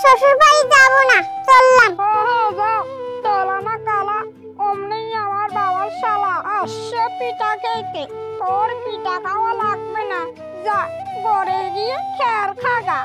শ্বশুর বাড়ি যাব না, চললাম। যাও, তোলা না কালা, অমনি আমার বাবার শালা আসছে পিঠা খেতে। তোর পিঠা খাওয়া লাগবে না, যা ঘরে গিয়ে খের খাগা।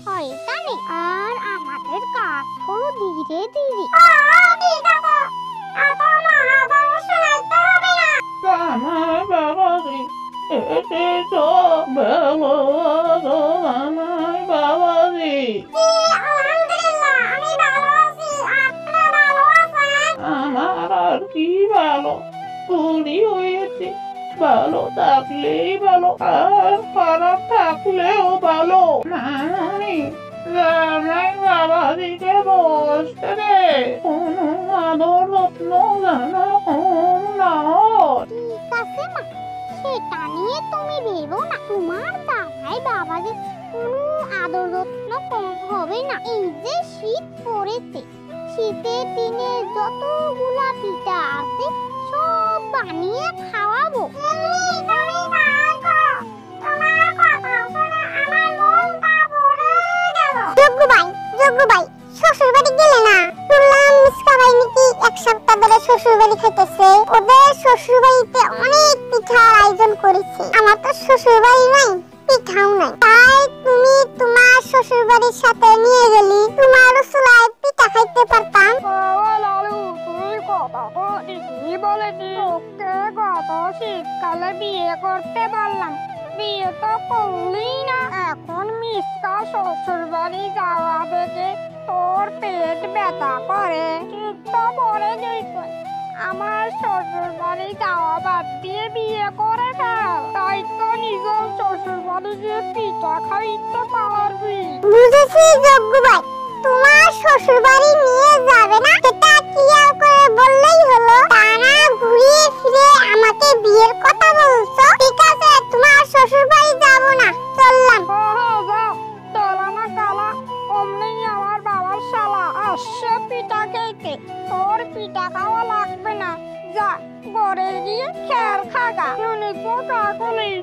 শয়তানি আর আমাদের কাজ হলো ধীরে ধীরে। আমার বাবাজি এসেছো, ভালো আছো আমার বাবাজি? আমার আর কি ভালো, চুরি হয়েছে। ভালো থাকলেই ভালো, আর খারাপ থাকলেও ভালো। মামনি জানাই বাবাজিকে বসতে রে, কোনো আদর যত্ন যেন কম না হয়। ঠিক আছে মা, সেটা নিয়ে তুমি ভেবো না। তোমার দাদাই বাবাজি কোনো আদর যত্ন কম হবে না। এই যে শীত পড়েছে, শীতের দিনে যতগুলা পিঠা আছে সব বানিয়ে খাওয়াবো। যোগ্য ভাই শ্বশুর বাড়ি গেলে না? শুনলাম মিসকা ভাই নাকি এক সপ্তাহ ধরে শ্বশুর বাড়ি খাইতেছে। ওদের শ্বশুর বাড়িতে অনেক পিঠার আয়োজন করেছে। আমার তো শ্বশুর বাড়ি নাই, পিঠাও নাই। তাই তুমি তোমার শ্বশুর বাড়ির সাথে নিয়ে গেলি, তোমার চুলায় পিঠা খাইতে পারতাম। লালু, তুই কথা তো ঠিকই বলেছিস। ওকে গত শীতকালে বিয়ে করতে বললাম, বিয়ে তো করলি না। এখন মিসকা শ্বশুর বাড়ি যাওয়া দেখে তোর পেট ব্যথা করে। শীতটা পরে গেছে, আমার শ্বশুর বাড়ি যাওয়া বাদ দিয়ে বিয়ে করে ফেল। তাই তো নিজের শ্বশুর বাড়ি গিয়ে পিঠা খাইতে পারবি। বুঝেছি যোগ্য ভাই, তোমার শ্বশুর বাড়ি নিয়ে যাবে না সেটা ক্লিয়ার করে বললেই হলো, তা না ঘুরিয়ে ফিরে আমাকে বিয়ের কথা বলছো। ঠিক আছে, তোমার শ্বশুর বাড়ি যাব না, চললাম। যাও, তোলা না কালা, অমনি আমার বাবার শালা আসছে পিঠা খেতে। তোর পিঠা খাওয়া লাগবে না, যা ঘরে গিয়ে খের খাগা। শুনেছো কাকুলি,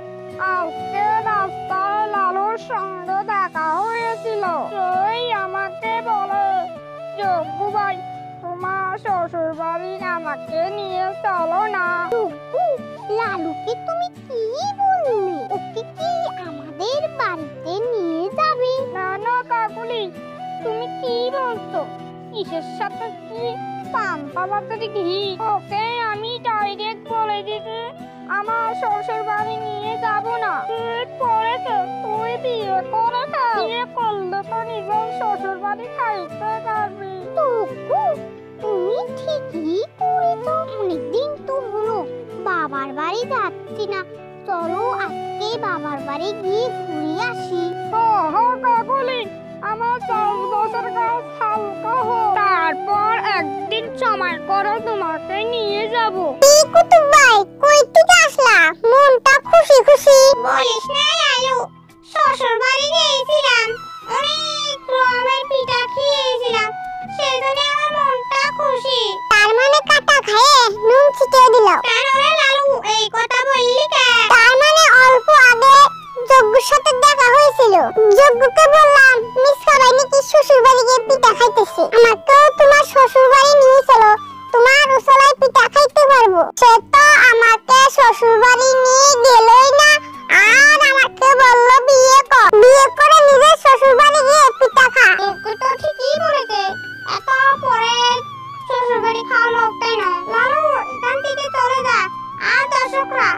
আজকে রাস্তায় লালুর সঙ্গে দেখা হয়েছিল। সেই আমাকে বলে, যোগ্য ভাই তোমার শ্বশুর বাড়ি আমাকে নিয়ে চলো না। লালুকে তুমি কি বললে? ওকে কি আমাদের বাড়িতে নিয়ে যাবে? না না কাকুলি, তুমি কি বলছো? কিসের সাথে কি পান্তা ভাতের ঘি? ওকে আমি ডাইরেক্ট বলে দিতে আমার শ্বশুর বাড়ি নিয়ে যাব না। শীত পড়েছে, তুই বিয়ে করে ফেল। বিয়ে করলে তো নিজের শ্বশুর বাড়ি খাইতে পারবি। তুমি ঠিকই করেছো। অনেকদিন তো হলো বাবার বাড়ি যাচ্ছি না, চলো আজকে বাবার বাড়ি গিয়ে ঘুরে আসি। কাকুলি, আমার 10 বছর গাছ হালকা হোক, তারপর একদিন সময় করে তোমাকে নিয়ে যাব। কুতুব ভাই, কই থেকে আসলা? মনটা খুশি খুশি। বলিস না লালু, শ্বশুর বাড়ি গিয়েছিলাম, অনেক রকমের পিঠা খেয়েছিলাম, সেজন্য আমার মনটা খুশি। তার মানে কাটা খায়ে নুন ছিটিয়ে দিল? কেন রে লালু, এই কথা বললি কেন? তার মানে অল্প আগে যজ্ঞর সাথে দেখা হয়েছিল। যজ্ঞকে বললাম মিসকা ভাই নাকি শ্বশুর বাড়ি গিয়ে পিঠা খাইতেছে, আমাকেও তোমার শ্বশুর বাড়ি নিয়ে চলো, তোমার উসলায় পিঠা খাইতে পারবো। সে তো আমাকে শ্বশুর বাড়ি নিয়ে গেলই না, আর আমাকে বললো বিয়ে কর, বিয়ে করে নিজের শ্বশুর বাড়ি গিয়ে পিঠা খা। তোকে তো ঠিকই বলেছে, এত পরে শ্বশুর বাড়ি খাওয়া লোক তাই না। লালু, এখান থেকে চলে যা, আর দর্শকরা